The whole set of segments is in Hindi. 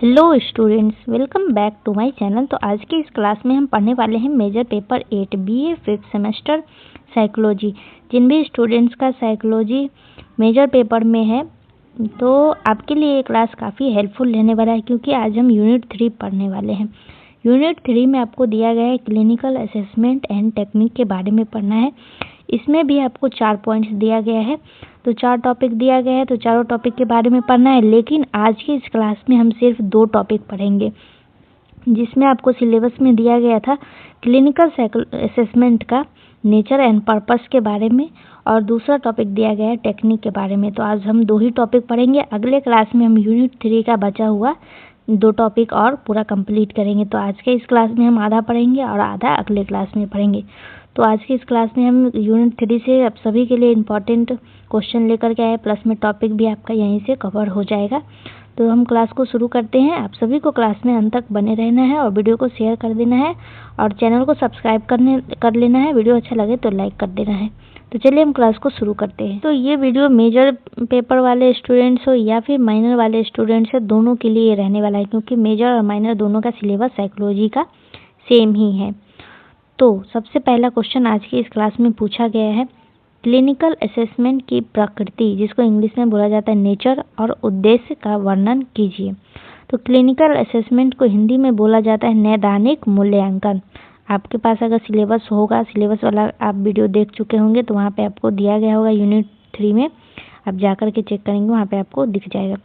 Hello students, welcome back to my channel. तो आज की इस क्लास में हम पढ़ने वाले हैं major paper 8 BA 5th semester psychology. जिन भी स्टूडेंट्स का साइकोलॉजी मेजर पेपर में है तो आपके लिए ये क्लास काफ़ी हेल्पफुल रहने वाला है, क्योंकि आज हम यूनिट 3 पढ़ने वाले हैं। यूनिट 3 में आपको दिया गया है क्लिनिकल असेसमेंट एंड टेक्निक के बारे में पढ़ना है। इसमें भी आपको 4 पॉइंट्स दिया गया है, तो 4 टॉपिक दिया गया है, तो चारों टॉपिक के बारे में पढ़ना है। लेकिन आज की इस क्लास में हम सिर्फ 2 टॉपिक पढ़ेंगे, जिसमें आपको सिलेबस में दिया गया था क्लिनिकल असेसमेंट का नेचर एंड पर्पस के बारे में, और दूसरा टॉपिक दिया गया है टेक्निक के बारे में। तो आज हम 2 ही टॉपिक पढ़ेंगे। अगले क्लास में हम यूनिट 3 का बचा हुआ 2 टॉपिक और पूरा कंप्लीट करेंगे। तो आज के इस क्लास में हम आधा पढ़ेंगे और आधा अगले क्लास में पढ़ेंगे। तो आज की इस क्लास में हम यूनिट 3 से आप सभी के लिए इम्पॉर्टेंट क्वेश्चन लेकर के आए, प्लस में टॉपिक भी आपका यहीं से कवर हो जाएगा। तो हम क्लास को शुरू करते हैं। आप सभी को क्लास में अंत तक बने रहना है और वीडियो को शेयर कर देना है और चैनल को सब्सक्राइब कर लेना है। वीडियो अच्छा लगे तो लाइक कर देना है। तो चलिए हम क्लास को शुरू करते हैं। तो ये वीडियो मेजर पेपर वाले स्टूडेंट्स हो या फिर माइनर वाले स्टूडेंट्स हो, दोनों के लिए रहने वाला है, क्योंकि मेजर और माइनर दोनों का सिलेबस साइकोलॉजी का सेम ही है। तो सबसे पहला क्वेश्चन आज की इस क्लास में पूछा गया है, क्लिनिकल असेसमेंट की प्रकृति, जिसको इंग्लिश में बोला जाता है नेचर, और उद्देश्य का वर्णन कीजिए। तो क्लिनिकल असेसमेंट को हिंदी में बोला जाता है नैदानिक मूल्यांकन। आपके पास अगर सिलेबस होगा, सिलेबस वाला आप वीडियो देख चुके होंगे, तो वहाँ पे आपको दिया गया होगा यूनिट 3 में, आप जाकर के चेक करेंगे, वहाँ पे आपको दिख जाएगा।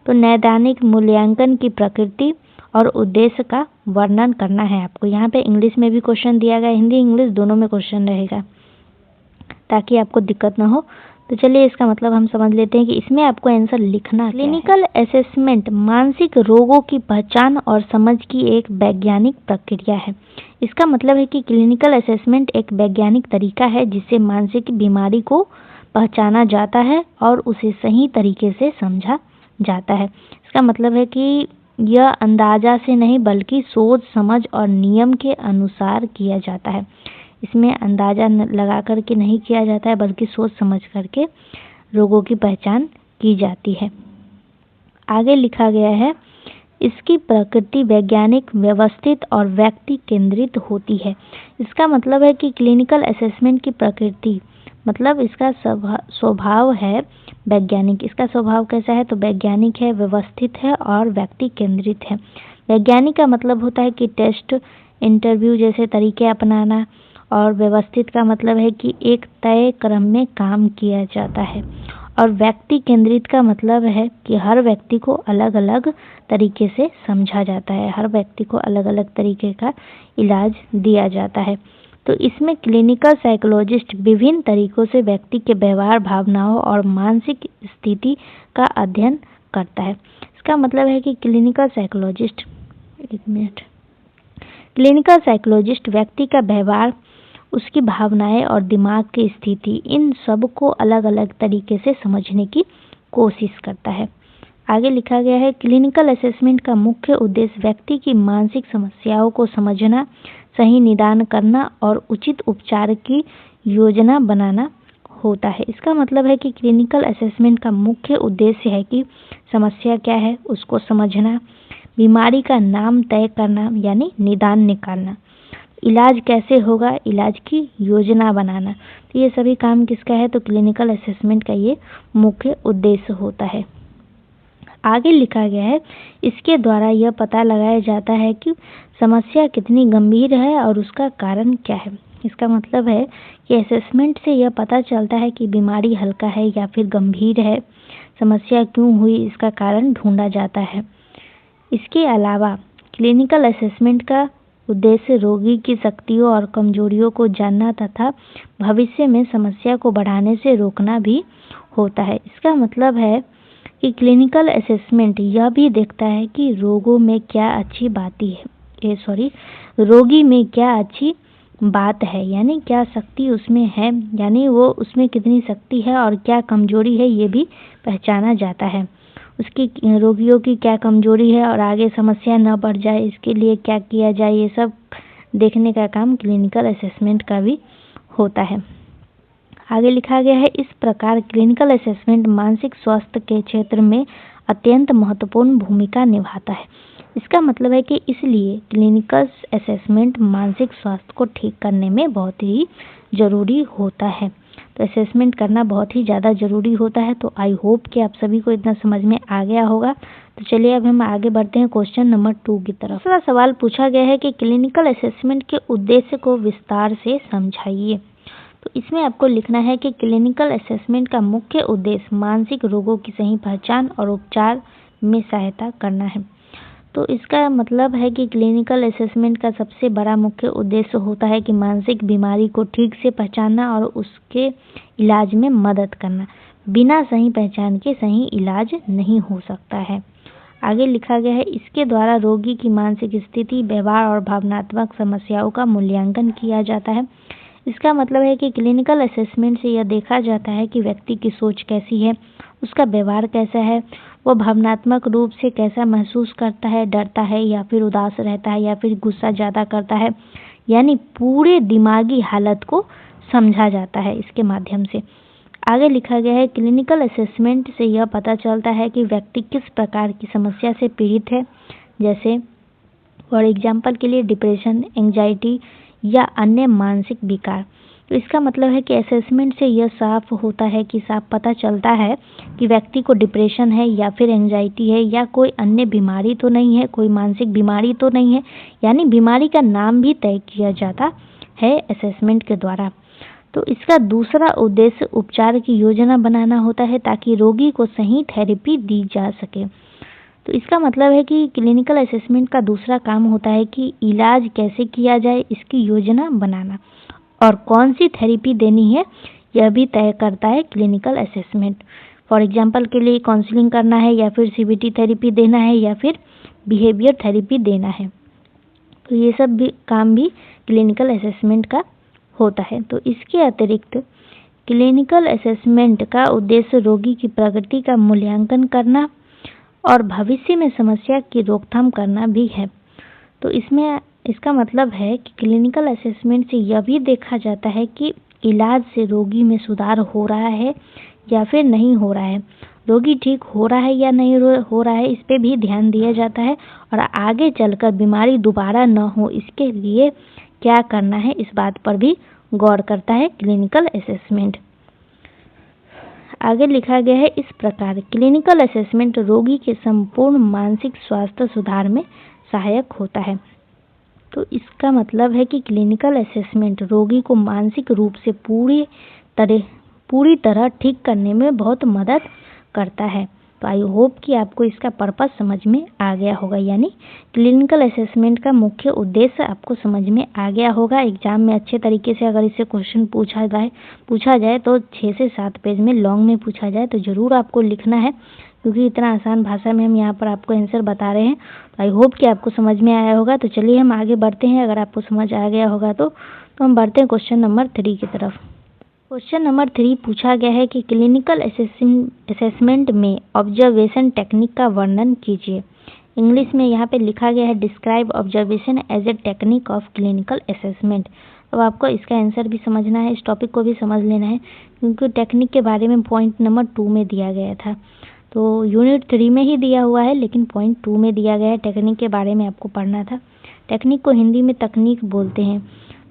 तो नैदानिक मूल्यांकन की प्रकृति और उद्देश्य का वर्णन करना है आपको। यहाँ पे इंग्लिश में भी क्वेश्चन दिया गया, हिंदी इंग्लिश दोनों में क्वेश्चन रहेगा, ताकि आपको दिक्कत ना हो। तो चलिए इसका मतलब हम समझ लेते हैं कि इसमें आपको आंसर लिखना है। क्लिनिकल असेसमेंट मानसिक रोगों की पहचान और समझ की एक वैज्ञानिक प्रक्रिया है। इसका मतलब है कि क्लिनिकल असेसमेंट एक वैज्ञानिक तरीका है जिससे मानसिक बीमारी को पहचाना जाता है और उसे सही तरीके से समझा जाता है। इसका मतलब है कि यह अंदाजा से नहीं बल्कि सोच समझ और नियम के अनुसार किया जाता है। इसमें अंदाजा लगा करके नहीं किया जाता है, बल्कि सोच समझ करके रोगों की पहचान की जाती है। आगे लिखा गया है, इसकी प्रकृति वैज्ञानिक, व्यवस्थित और व्यक्ति केंद्रित होती है। इसका मतलब है कि क्लिनिकल असेसमेंट की प्रकृति मतलब इसका स्वभाव है वैज्ञानिक। इसका स्वभाव कैसा है? तो वैज्ञानिक है, व्यवस्थित है और व्यक्ति केंद्रित है। वैज्ञानिक का मतलब होता है कि टेस्ट, इंटरव्यू जैसे तरीके अपनाना, और व्यवस्थित का मतलब है कि एक तय क्रम में काम किया जाता है, और व्यक्ति केंद्रित का मतलब है कि हर व्यक्ति को अलग अलग तरीके से समझा जाता है, हर व्यक्ति को अलग अलग तरीके का इलाज दिया जाता है। तो इसमें क्लिनिकल साइकोलॉजिस्ट विभिन्न तरीकों से व्यक्ति के व्यवहार, भावनाओं और मानसिक स्थिति का अध्ययन करता है। इसका मतलब है कि क्लिनिकल साइकोलॉजिस्ट व्यक्ति का व्यवहार, उसकी भावनाएं और दिमाग की स्थिति, इन सब को अलग अलग तरीके से समझने की कोशिश करता है। आगे लिखा गया है, क्लिनिकल असेसमेंट का मुख्य उद्देश्य व्यक्ति की मानसिक समस्याओं को समझना, सही निदान करना और उचित उपचार की योजना बनाना होता है। इसका मतलब है कि क्लिनिकल असेसमेंट का मुख्य उद्देश्य है कि समस्या क्या है उसको समझना, बीमारी का नाम तय करना यानी निदान निकालना, इलाज कैसे होगा, इलाज की योजना बनाना। तो ये सभी काम किसका है? तो क्लिनिकल असेसमेंट का ये मुख्य उद्देश्य होता है। आगे लिखा गया है, इसके द्वारा यह पता लगाया जाता है कि समस्या कितनी गंभीर है और उसका कारण क्या है। इसका मतलब है कि असेसमेंट से यह पता चलता है कि बीमारी हल्का है या फिर गंभीर है, समस्या क्यों हुई, इसका कारण ढूंढा जाता है। इसके अलावा क्लिनिकल असेसमेंट का उद्देश्य रोगी की शक्तियों और कमजोरियों को जानना तथा भविष्य में समस्या को बढ़ाने से रोकना भी होता है। इसका मतलब है कि क्लिनिकल असेसमेंट यह भी देखता है कि रोगी में क्या अच्छी बात है, यानी क्या शक्ति उसमें है, यानी वो उसमें कितनी शक्ति है, और क्या कमजोरी है ये भी पहचाना जाता है। उसकी रोगियों की क्या कमजोरी है और आगे समस्या न बढ़ जाए इसके लिए क्या किया जाए, ये सब देखने का काम क्लिनिकल असेसमेंट का भी होता है। आगे लिखा गया है, इस प्रकार क्लिनिकल असेसमेंट मानसिक स्वास्थ्य के क्षेत्र में अत्यंत महत्वपूर्ण भूमिका निभाता है। इसका मतलब है कि इसलिए क्लिनिकल असेसमेंट मानसिक स्वास्थ्य को ठीक करने में बहुत ही ज़रूरी होता है। तो असेसमेंट करना बहुत ही ज़्यादा ज़रूरी होता है। तो आई होप कि आप सभी को इतना समझ में आ गया होगा। तो चलिए अब हम आगे बढ़ते हैं क्वेश्चन नंबर 2 की तरफ। दूसरा सवाल पूछा गया है कि क्लिनिकल असेसमेंट के उद्देश्य को विस्तार से समझाइए। तो इसमें आपको लिखना है कि क्लिनिकल असेसमेंट का मुख्य उद्देश्य मानसिक रोगों की सही पहचान और उपचार में सहायता करना है। तो इसका मतलब है कि क्लिनिकल असेसमेंट का सबसे बड़ा मुख्य उद्देश्य होता है कि मानसिक बीमारी को ठीक से पहचानना और उसके इलाज में मदद करना। बिना सही पहचान के सही इलाज नहीं हो सकता है। आगे लिखा गया है, इसके द्वारा रोगी की मानसिक स्थिति, व्यवहार और भावनात्मक समस्याओं का मूल्यांकन किया जाता है। इसका मतलब है कि क्लिनिकल असेसमेंट से यह देखा जाता है कि व्यक्ति की सोच कैसी है, उसका व्यवहार कैसा है, वह भावनात्मक रूप से कैसा महसूस करता है, डरता है या फिर उदास रहता है या फिर गुस्सा ज़्यादा करता है। यानी पूरे दिमागी हालत को समझा जाता है इसके माध्यम से। आगे लिखा गया है, क्लिनिकल असेसमेंट से यह पता चलता है कि व्यक्ति किस प्रकार की समस्या से पीड़ित है, जैसे फॉर एग्जाम्पल के लिए डिप्रेशन, एंजाइटी या अन्य मानसिक विकार। तो इसका मतलब है कि असेसमेंट से यह साफ होता है कि साफ पता चलता है कि व्यक्ति को डिप्रेशन है या फिर एंजाइटी है या कोई अन्य बीमारी तो नहीं है, कोई मानसिक बीमारी तो नहीं है। यानी बीमारी का नाम भी तय किया जाता है असेसमेंट के द्वारा। तो इसका दूसरा उद्देश्य उपचार की योजना बनाना होता है ताकि रोगी को सही थेरेपी दी जा सके। तो इसका मतलब है कि क्लिनिकल असेसमेंट का दूसरा काम होता है कि इलाज कैसे किया जाए इसकी योजना बनाना, और कौन सी थेरेपी देनी है यह भी तय करता है क्लिनिकल असेसमेंट। फॉर एग्जांपल के लिए काउंसलिंग करना है या फिर सीबीटी थेरेपी देना है या फिर बिहेवियर थेरेपी देना है। तो ये सब भी काम भी क्लिनिकल असेसमेंट का होता है। तो इसके अतिरिक्त क्लिनिकल असेसमेंट का उद्देश्य रोगी की प्रगति का मूल्यांकन करना और भविष्य में समस्या की रोकथाम करना भी है। तो इसमें इसका मतलब है कि क्लिनिकल असेसमेंट से यह भी देखा जाता है कि इलाज से रोगी में सुधार हो रहा है या फिर नहीं हो रहा है, रोगी ठीक हो रहा है या नहीं हो रहा है, इस पे भी ध्यान दिया जाता है। और आगे चलकर बीमारी दोबारा न हो इसके लिए क्या करना है इस बात पर भी गौर करता है क्लिनिकल असेसमेंट। आगे लिखा गया है, इस प्रकार क्लिनिकल असेसमेंट रोगी के संपूर्ण मानसिक स्वास्थ्य सुधार में सहायक होता है। तो इसका मतलब है कि क्लिनिकल असेसमेंट रोगी को मानसिक रूप से पूरी तरह ठीक करने में बहुत मदद करता है। तो आई होप कि आपको इसका पर्पस समझ में आ गया होगा, यानी क्लिनिकल असेसमेंट का मुख्य उद्देश्य आपको समझ में आ गया होगा। एग्जाम में अच्छे तरीके से अगर इससे क्वेश्चन पूछा जाए तो 6 से 7 पेज में लॉन्ग में पूछा जाए तो ज़रूर आपको लिखना है, क्योंकि इतना आसान भाषा में हम यहाँ पर आपको आंसर बता रहे हैं। तो आई होप कि आपको समझ में आया होगा। तो चलिए हम आगे बढ़ते हैं। अगर आपको समझ आ गया होगा तो हम बढ़ते हैं क्वेश्चन नंबर 3 की तरफ। क्वेश्चन नंबर 3 पूछा गया है कि क्लिनिकल असेसमेंट में ऑब्जर्वेशन टेक्निक का वर्णन कीजिए। इंग्लिश में यहाँ पे लिखा गया है, describe observation as a technique of clinical assessment. अब आपको इसका आंसर भी समझना है, इस टॉपिक को भी समझ लेना है, क्योंकि टेक्निक के बारे में पॉइंट नंबर 2 में दिया गया था। तो यूनिट 3 में ही दिया हुआ है, लेकिन पॉइंट 2 में दिया गया है। टेक्निक के बारे में आपको पढ़ना था। टेक्निक को हिंदी में तकनीक बोलते हैं।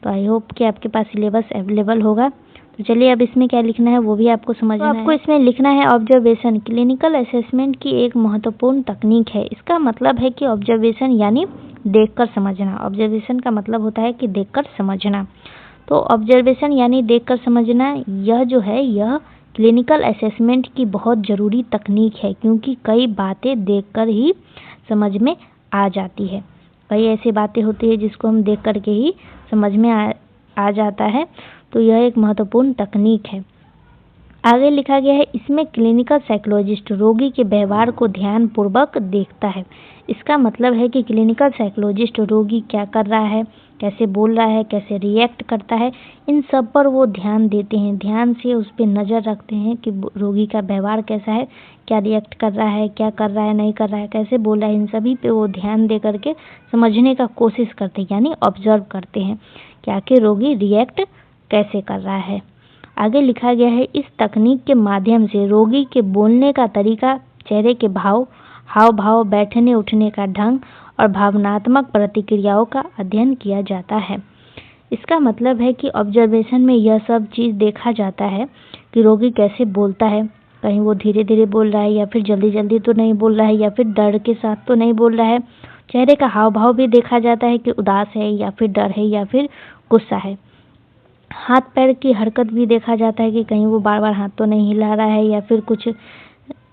तो आई होप कि आपके पास सिलेबस अवेलेबल होगा। तो चलिए अब इसमें क्या लिखना है वो भी आपको समझना है। आपको इसमें लिखना है, ऑब्जर्वेशन क्लिनिकल असेसमेंट की एक महत्वपूर्ण तकनीक है। इसका मतलब है कि ऑब्जर्वेशन यानी देखकर समझना। ऑब्जर्वेशन का मतलब होता है कि देखकर समझना। तो ऑब्जर्वेशन यानी देखकर समझना, यह जो है यह क्लिनिकल असेसमेंट की बहुत ज़रूरी तकनीक है, क्योंकि कई बातें देखकर ही समझ में आ जाती है। कई ऐसी बातें होती है जिसको हम देख कर के ही समझ में आ जाता है। तो यह एक महत्वपूर्ण तकनीक है। आगे लिखा गया है, इसमें क्लिनिकल साइकोलॉजिस्ट रोगी के व्यवहार को ध्यानपूर्वक देखता है। इसका मतलब है कि क्लिनिकल साइकोलॉजिस्ट रोगी क्या कर रहा है, कैसे बोल रहा है, कैसे रिएक्ट करता है, इन सब पर वो ध्यान देते हैं। ध्यान से उस पर नज़र रखते हैं कि रोगी का व्यवहार कैसा है, क्या रिएक्ट कर रहा है, क्या कर रहा है, नहीं कर रहा है, कैसे बोल रहा है, इन सभी पे वो ध्यान दे करके समझने का कोशिश करते हैं, यानी ऑब्जर्व करते हैं कि आखिर रोगी रिएक्ट कैसे कर रहा है। आगे लिखा गया है, इस तकनीक के माध्यम से रोगी के बोलने का तरीका, चेहरे के भाव, हाव भाव, बैठने उठने का ढंग और भावनात्मक प्रतिक्रियाओं का अध्ययन किया जाता है। इसका मतलब है कि ऑब्जर्वेशन में यह सब चीज़ देखा जाता है कि रोगी कैसे बोलता है, कहीं वो धीरे धीरे बोल रहा है या फिर जल्दी जल्दी तो नहीं बोल रहा है या फिर डर के साथ तो नहीं बोल रहा है। चेहरे का हाव भाव भी देखा जाता है कि उदास है या फिर डर है या फिर गुस्सा है। हाथ पैर की हरकत भी देखा जाता है कि कहीं वो बार बार हाथ तो नहीं हिला रहा है या फिर कुछ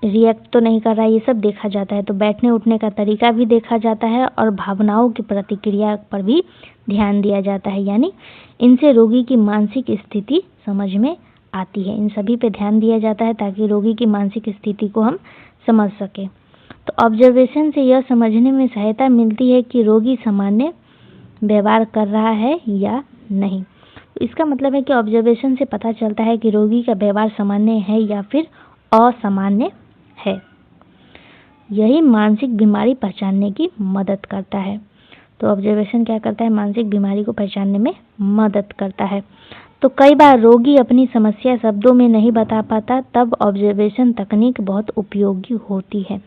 रिएक्ट तो नहीं कर रहा है, ये सब देखा जाता है। तो बैठने उठने का तरीका भी देखा जाता है और भावनाओं की प्रतिक्रिया पर भी ध्यान दिया जाता है, यानी इनसे रोगी की मानसिक स्थिति समझ में आती है। इन सभी पे ध्यान दिया जाता है ताकि रोगी की मानसिक स्थिति को हम समझ सकें। तो ऑब्जर्वेशन से यह समझने में सहायता मिलती है कि रोगी सामान्य व्यवहार कर रहा है या नहीं। इसका मतलब है कि ऑब्जर्वेशन से पता चलता है कि रोगी का व्यवहार सामान्य है या फिर असामान्य है। यही मानसिक बीमारी पहचानने की मदद करता है। तो ऑब्जर्वेशन क्या करता है? मानसिक बीमारी को पहचानने में मदद करता है। तो कई बार रोगी अपनी समस्या शब्दों में नहीं बता पाता, तब ऑब्जर्वेशन तकनीक बहुत उपयोगी होती है।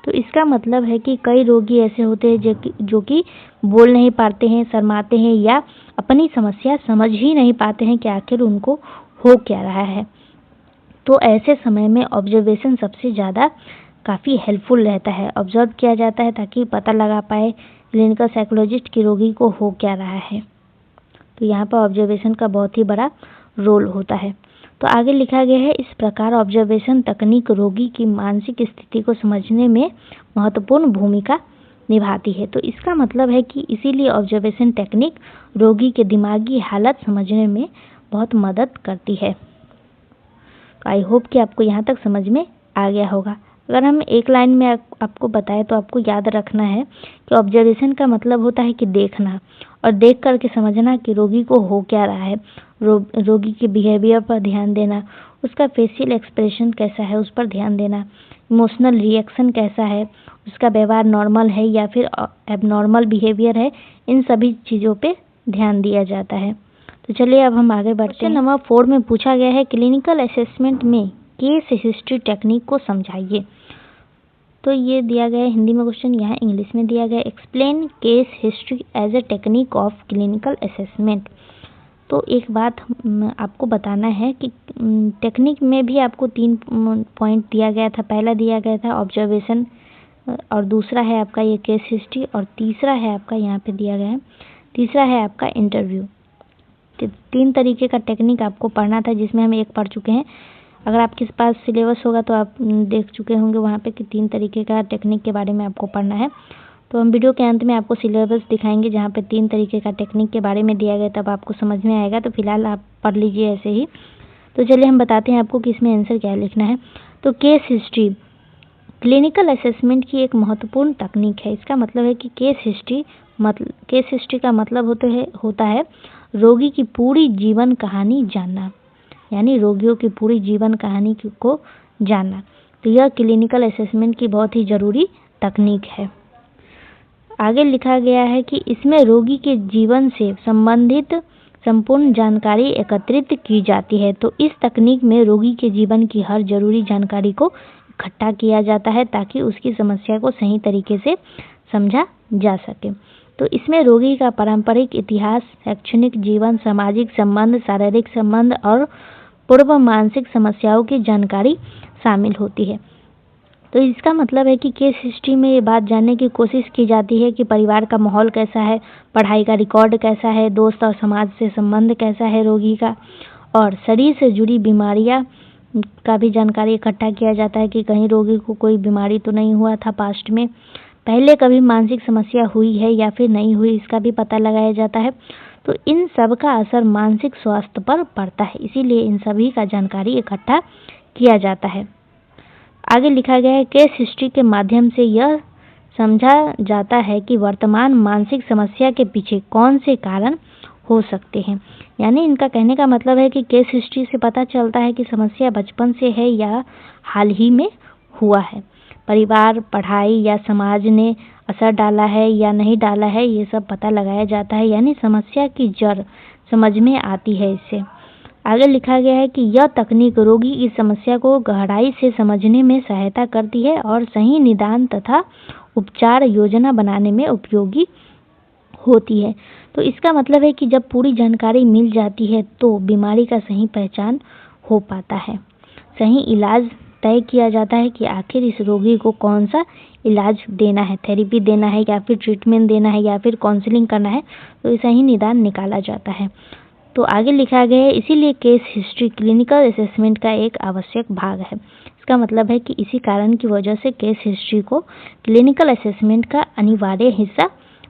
तो इसका मतलब है कि कई रोगी ऐसे होते हैं जो कि बोल नहीं पाते हैं, शर्माते हैं या अपनी समस्या समझ ही नहीं पाते हैं कि आखिर उनको हो क्या रहा है। तो ऐसे समय में ऑब्जर्वेशन सबसे ज़्यादा काफ़ी हेल्पफुल रहता है। ऑब्जर्व किया जाता है ताकि पता लगा पाए क्लिनिकल साइकोलॉजिस्ट की रोगी को हो क्या रहा है। तो यहाँ पर ऑब्जर्वेशन का बहुत ही बड़ा रोल होता है। तो आगे लिखा गया है, इस प्रकार ऑब्जर्वेशन तकनीक रोगी की मानसिक स्थिति को समझने में महत्वपूर्ण भूमिका निभाती है। तो इसका मतलब है कि इसीलिए ऑब्जर्वेशन टेक्निक रोगी के दिमागी हालत समझने में बहुत मदद करती है। आई होप कि आपको यहाँ तक समझ में आ गया होगा। अगर हम एक लाइन में आपको बताएं तो आपको याद रखना है कि ऑब्जर्वेशन का मतलब होता है कि देखना और देख करके समझना कि रोगी को हो क्या रहा है। रोगी के बिहेवियर पर ध्यान देना, उसका फेशियल एक्सप्रेशन कैसा है उस पर ध्यान देना, इमोशनल रिएक्शन कैसा है, उसका व्यवहार नॉर्मल है या फिर एबनॉर्मल बिहेवियर है, इन सभी चीज़ों पे ध्यान दिया जाता है। तो चलिए अब हम आगे बढ़ते हैं। नंबर 4 में पूछा गया है, क्लिनिकल असेसमेंट में केस हिस्ट्री टेक्निक को समझाइए। तो ये दिया गया है हिंदी में क्वेश्चन, यहाँ इंग्लिश में दिया गया है, explain case history as a technique of clinical assessment. तो एक बात आपको बताना है कि टेक्निक में भी आपको 3 पॉइंट दिया गया था। पहला दिया गया था ऑब्जर्वेशन और दूसरा है आपका ये केस हिस्ट्री और तीसरा है आपका यहाँ पे दिया गया है, तीसरा है आपका इंटरव्यू। 3 तरीके का टेक्निक आपको पढ़ना था जिसमें हम एक पढ़ चुके हैं। अगर आपके पास सिलेबस होगा तो आप देख चुके होंगे वहाँ पे कि 3 तरीके का टेक्निक के बारे में आपको पढ़ना है। तो हम वीडियो के अंत में आपको सिलेबस दिखाएंगे जहाँ पे 3 तरीके का टेक्निक के बारे में दिया गया, तब आपको समझ में आएगा। तो फिलहाल आप पढ़ लीजिए ऐसे ही। तो चलिए हम बताते हैं आपको कि इसमें आंसर क्या लिखना है। तो केस हिस्ट्री क्लिनिकल असेसमेंट की एक महत्वपूर्ण तकनीक है। इसका मतलब है कि केस हिस्ट्री का मतलब होता है रोगी की पूरी जीवन कहानी जानना, यानी रोगियों की पूरी जीवन कहानी को जानना। तो यह क्लिनिकल असेसमेंट की बहुत ही ज़रूरी तकनीक है। आगे लिखा गया है कि इसमें रोगी के जीवन से संबंधित संपूर्ण जानकारी एकत्रित की जाती है। तो इस तकनीक में रोगी के जीवन की हर जरूरी जानकारी को इकट्ठा किया जाता है ताकि उसकी समस्या को सही तरीके से समझा जा सके। तो इसमें रोगी का पारंपरिक इतिहास, शैक्षणिक जीवन, सामाजिक संबंध, शारीरिक संबंध और पूर्व मानसिक समस्याओं की जानकारी शामिल होती है। तो इसका मतलब है कि केस हिस्ट्री में ये बात जानने की कोशिश की जाती है कि परिवार का माहौल कैसा है, पढ़ाई का रिकॉर्ड कैसा है, दोस्त और समाज से संबंध कैसा है रोगी का, और शरीर से जुड़ी बीमारियां का भी जानकारी इकट्ठा किया जाता है कि कहीं रोगी को कोई बीमारी तो नहीं हुआ था पास्ट में, पहले कभी मानसिक समस्या हुई है या फिर नहीं हुई, इसका भी पता लगाया जाता है। तो इन सब का असर मानसिक स्वास्थ्य पर पड़ता है, इसीलिए इन सभी का जानकारी इकट्ठा किया जाता है। आगे लिखा गया है, केस हिस्ट्री के माध्यम से यह समझा जाता है कि वर्तमान मानसिक समस्या के पीछे कौन से कारण हो सकते हैं। यानी इनका कहने का मतलब है कि केस हिस्ट्री से पता चलता है कि समस्या बचपन से है या हाल ही में हुआ है, परिवार, पढ़ाई या समाज ने असर डाला है या नहीं डाला है, ये सब पता लगाया जाता है। यानी समस्या की जड़ समझ में आती है इससे। आगे लिखा गया है कि यह तकनीक रोगी की समस्या को गहराई से समझने में सहायता करती है और सही निदान तथा उपचार योजना बनाने में उपयोगी होती है। तो इसका मतलब है कि जब पूरी जानकारी मिल जाती है तो बीमारी का सही पहचान हो पाता है, सही इलाज तय किया जाता है कि आखिर इस रोगी को कौन सा इलाज देना है, थेरेपी देना है या फिर ट्रीटमेंट देना है या फिर काउंसलिंग करना है, तो सही निदान निकाला जाता है। तो आगे लिखा गया है, इसीलिए केस हिस्ट्री क्लिनिकल असेसमेंट का एक आवश्यक भाग है। इसका मतलब है कि इसी कारण की वजह से केस हिस्ट्री को क्लिनिकल असेसमेंट का अनिवार्य हिस्सा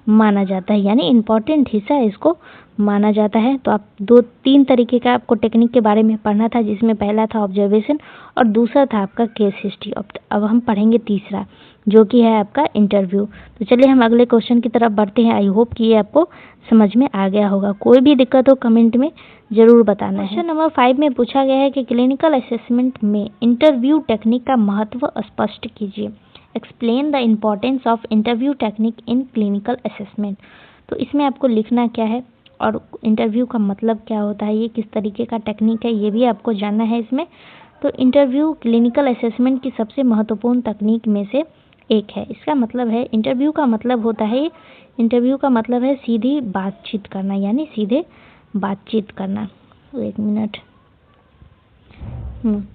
माना जाता है, यानी इम्पोर्टेंट हिस्सा इसको माना जाता है। तो आप 2-3 तरीके का आपको टेक्निक के बारे में पढ़ना था, जिसमें पहला था ऑब्जर्वेशन और दूसरा था आपका केस हिस्ट्री। अब हम पढ़ेंगे तीसरा, जो कि है आपका इंटरव्यू। तो चलिए हम अगले क्वेश्चन की तरफ बढ़ते हैं। आई होप कि ये आपको समझ में आ गया होगा। कोई भी दिक्कत हो कमेंट में जरूर बताना है। क्वेश्चन नंबर 5 में पूछा गया है कि क्लिनिकल असेसमेंट में इंटरव्यू टेक्निक का महत्व स्पष्ट कीजिए। Explain the importance of interview technique in clinical assessment. तो इसमें आपको लिखना क्या है और इंटरव्यू का मतलब क्या होता है, ये किस तरीके का टेक्निक है, ये भी आपको जानना है इसमें। तो इंटरव्यू क्लिनिकल असेसमेंट की सबसे महत्वपूर्ण तकनीक में से एक है। इसका मतलब है इंटरव्यू का मतलब होता है, इंटरव्यू का मतलब है सीधी बातचीत करना, यानी सीधे बातचीत करना। एक मिनट।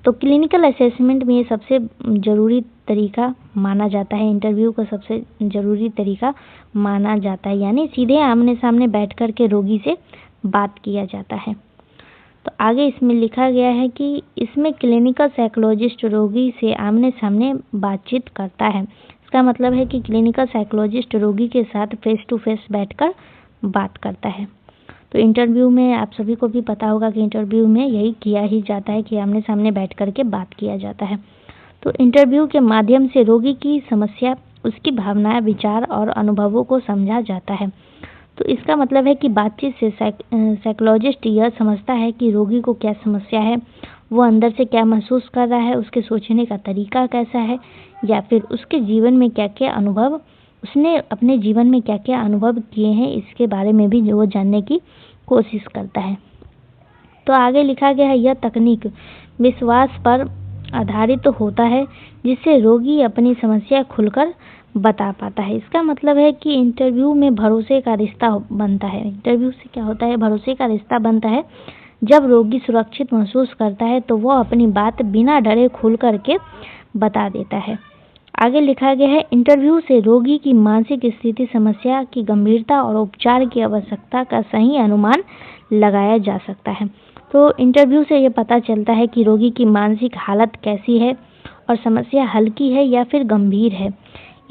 तो क्लिनिकल असेसमेंट में ये सबसे ज़रूरी तरीका माना जाता है, इंटरव्यू का सबसे ज़रूरी तरीका माना जाता है, यानी सीधे आमने सामने बैठ कर के रोगी से बात किया जाता है। तो आगे इसमें लिखा गया है कि इसमें क्लिनिकल साइकोलॉजिस्ट रोगी से आमने सामने बातचीत करता है। इसका मतलब है कि क्लिनिकल साइकोलॉजिस्ट रोगी के साथ फेस टू फेस बैठकर बात करता है। तो इंटरव्यू में आप सभी को भी पता होगा कि इंटरव्यू में यही किया ही जाता है कि आमने सामने बैठ कर के बात किया जाता है। तो इंटरव्यू के माध्यम से रोगी की समस्या, उसकी भावनाएं, विचार और अनुभवों को समझा जाता है। तो इसका मतलब है कि बातचीत से साइकोलॉजिस्ट यह समझता है कि रोगी को क्या समस्या है, वो अंदर से क्या महसूस कर रहा है, उसके सोचने का तरीका कैसा है, या फिर उसके जीवन में क्या क्या अनुभव, उसने अपने जीवन में क्या क्या अनुभव किए हैं, इसके बारे में भी वो जानने की कोशिश करता है। तो आगे लिखा गया है, यह तकनीक विश्वास पर आधारित होता है, जिससे रोगी अपनी समस्या खुलकर बता पाता है। इसका मतलब है कि इंटरव्यू में भरोसे का रिश्ता बनता है। इंटरव्यू से क्या होता है, भरोसे का रिश्ता बनता है। जब रोगी सुरक्षित महसूस करता है तो वह अपनी बात बिना डरे खुल करके बता देता है। आगे लिखा गया है, इंटरव्यू से रोगी की मानसिक स्थिति, समस्या की गंभीरता और उपचार की आवश्यकता का सही अनुमान लगाया जा सकता है। तो इंटरव्यू से ये पता चलता है कि रोगी की मानसिक हालत कैसी है और समस्या हल्की है या फिर गंभीर है,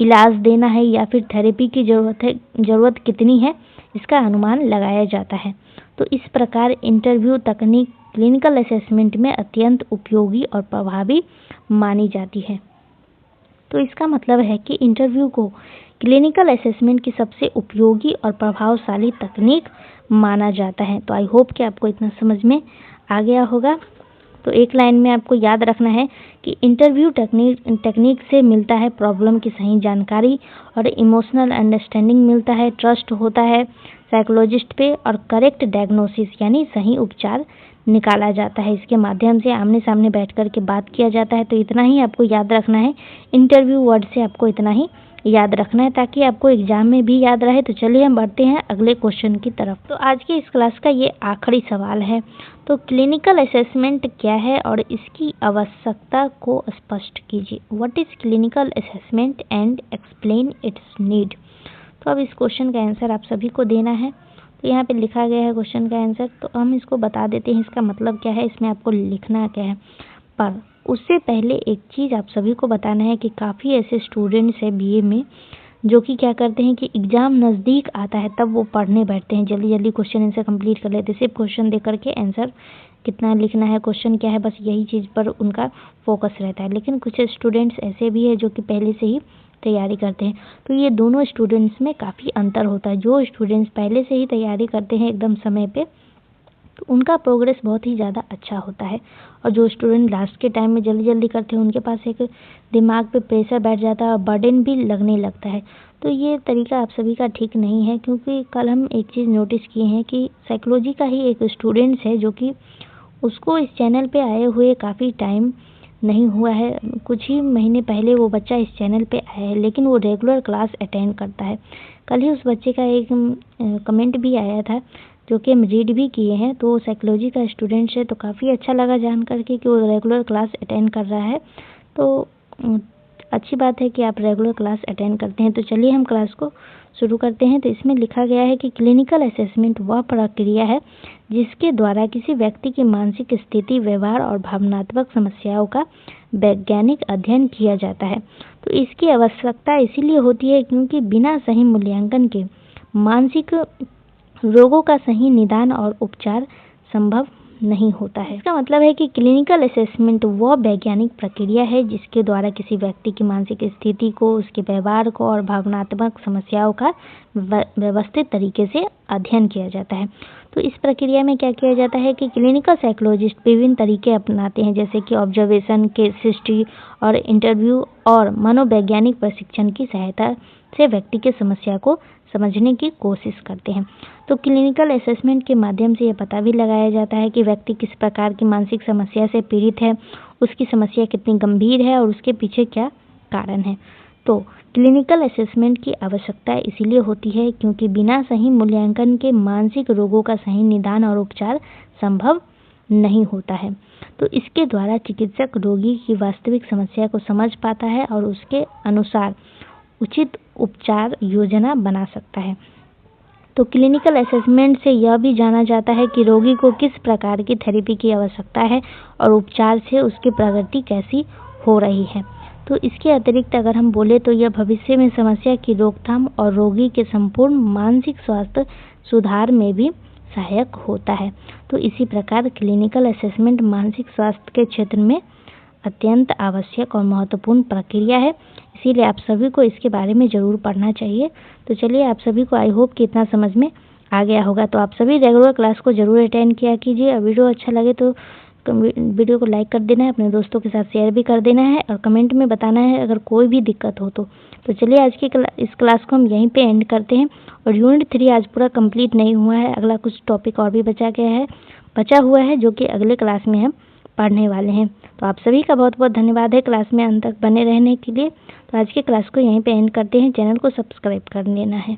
इलाज देना है या फिर थेरेपी की ज़रूरत कितनी है, इसका अनुमान लगाया जाता है। तो इस प्रकार इंटरव्यू तकनीक क्लिनिकल असेसमेंट में अत्यंत उपयोगी और प्रभावी मानी जाती है। तो इसका मतलब है कि इंटरव्यू को क्लिनिकल असेसमेंट की सबसे उपयोगी और प्रभावशाली तकनीक माना जाता है। तो आई होप कि आपको इतना समझ में आ गया होगा। तो एक लाइन में आपको याद रखना है कि इंटरव्यू टेक्निक से मिलता है प्रॉब्लम की सही जानकारी और इमोशनल अंडरस्टैंडिंग मिलता है, ट्रस्ट होता है साइकोलॉजिस्ट पे और करेक्ट डायग्नोसिस यानी सही उपचार निकाला जाता है। इसके माध्यम से आमने सामने बैठ कर के बात किया जाता है। तो इतना ही आपको याद रखना है, इंटरव्यू वर्ड से आपको इतना ही याद रखना है ताकि आपको एग्जाम में भी याद रहे। तो चलिए हम बढ़ते हैं अगले क्वेश्चन की तरफ। तो आज के इस क्लास का ये आखिरी सवाल है। तो क्लिनिकल असेसमेंट क्या है और इसकी आवश्यकता को स्पष्ट कीजिए। What is clinical assessment and explain it's need. तो अब इस क्वेश्चन का आंसर आप सभी को देना है। तो यहाँ पे लिखा गया है क्वेश्चन का आंसर, तो हम इसको बता देते हैं इसका मतलब क्या है, इसमें आपको लिखना क्या है। पर उससे पहले एक चीज़ आप सभी को बताना है कि काफ़ी ऐसे स्टूडेंट्स हैं बीए में जो कि क्या करते हैं कि एग्ज़ाम नज़दीक आता है तब वो पढ़ने बैठते हैं, जल्दी जल्दी क्वेश्चन आंसर कंप्लीट कर लेते हैं। सिर्फ क्वेश्चन देख करके आंसर कितना लिखना है, क्वेश्चन क्या है, बस यही चीज़ पर उनका फोकस रहता है। लेकिन कुछ स्टूडेंट्स ऐसे भी है जो कि पहले से ही तैयारी करते हैं। तो ये दोनों स्टूडेंट्स में काफ़ी अंतर होता है। जो स्टूडेंट्स पहले से ही तैयारी करते हैं एकदम समय पे, तो उनका प्रोग्रेस बहुत ही ज़्यादा अच्छा होता है। और जो स्टूडेंट लास्ट के टाइम में जल्दी जल्दी करते हैं उनके पास एक दिमाग पे प्रेशर बैठ जाता है और बर्डन भी लगने लगता है। तो ये तरीका आप सभी का ठीक नहीं है, क्योंकि कल हम एक चीज़ नोटिस किए हैं कि साइकोलॉजी का ही एक स्टूडेंट्स है जो कि उसको इस चैनल पे आए हुए काफ़ी टाइम नहीं हुआ है, कुछ ही महीने पहले वो बच्चा इस चैनल पे आया है, लेकिन वो रेगुलर क्लास अटेंड करता है। कल ही उस बच्चे का एक कमेंट भी आया था जो कि हम रीड भी किए हैं। तो साइकोलॉजी का स्टूडेंट है, तो काफ़ी अच्छा लगा जान करके कि वो रेगुलर क्लास अटेंड कर रहा है। तो अच्छी बात है कि आप रेगुलर क्लास अटेंड करते हैं। तो चलिए हम क्लास को शुरू करते हैं। तो इसमें लिखा गया है कि क्लिनिकल असेसमेंट वह प्रक्रिया है जिसके द्वारा किसी व्यक्ति की मानसिक स्थिति, व्यवहार और भावनात्मक समस्याओं का वैज्ञानिक अध्ययन किया जाता है। तो इसकी आवश्यकता इसीलिए होती है क्योंकि बिना सही मूल्यांकन के मानसिक रोगों का सही निदान और उपचार संभव नहीं होता है। इसका मतलब है कि क्लिनिकल असेसमेंट वह वैज्ञानिक प्रक्रिया है जिसके द्वारा किसी व्यक्ति की मानसिक स्थिति को, उसके व्यवहार को और भावनात्मक समस्याओं का व्यवस्थित तरीके से अध्ययन किया जाता है। तो इस प्रक्रिया में क्या किया जाता है कि क्लिनिकल साइकोलॉजिस्ट विभिन्न तरीके अपनाते हैं, जैसे कि ऑब्जर्वेशन, केस हिस्ट्री और इंटरव्यू और मनोवैज्ञानिक प्रशिक्षण की सहायता से व्यक्ति की समस्या को समझने की कोशिश करते हैं। तो क्लिनिकल असेसमेंट के माध्यम से यह पता भी लगाया जाता है कि व्यक्ति किस प्रकार की मानसिक समस्या से पीड़ित है, उसकी समस्या कितनी गंभीर है और उसके पीछे क्या कारण है। तो क्लिनिकल असेसमेंट की आवश्यकता इसीलिए होती है क्योंकि बिना सही मूल्यांकन के मानसिक रोगों का सही निदान और उपचार संभव नहीं होता है। तो इसके द्वारा चिकित्सक रोगी की वास्तविक समस्या को समझ पाता है और उसके अनुसार उचित उपचार योजना बना सकता है। तो क्लिनिकल असेसमेंट से यह भी जाना जाता है कि रोगी को किस प्रकार की थेरेपी की आवश्यकता है और उपचार से उसकी प्रगति कैसी हो रही है। तो इसके अतिरिक्त अगर हम बोले तो यह भविष्य में समस्या की रोकथाम और रोगी के संपूर्ण मानसिक स्वास्थ्य सुधार में भी सहायक होता है। तो इसी प्रकार क्लिनिकल असेसमेंट मानसिक स्वास्थ्य के क्षेत्र में अत्यंत आवश्यक और महत्वपूर्ण प्रक्रिया है, इसीलिए आप सभी को इसके बारे में ज़रूर पढ़ना चाहिए। तो चलिए, आप सभी को आई होप कि इतना समझ में आ गया होगा। तो आप सभी रेगुलर क्लास को ज़रूर अटेंड किया कीजिए। और वीडियो अच्छा लगे तो वीडियो को लाइक कर देना है, अपने दोस्तों के साथ शेयर भी कर देना है और कमेंट में बताना है अगर कोई भी दिक्कत हो तो। चलिए, आज की इस क्लास को हम यहीं पे एंड करते हैं। और यूनिट 3 आज पूरा कंप्लीट नहीं हुआ है, अगला कुछ टॉपिक और भी बचा हुआ है जो कि अगले क्लास में हम पढ़ने वाले हैं। तो आप सभी का बहुत बहुत धन्यवाद है क्लास में अंत तक बने रहने के लिए। तो आज की क्लास को यहीं पे एंड करते हैं। चैनल को सब्सक्राइब कर लेना है।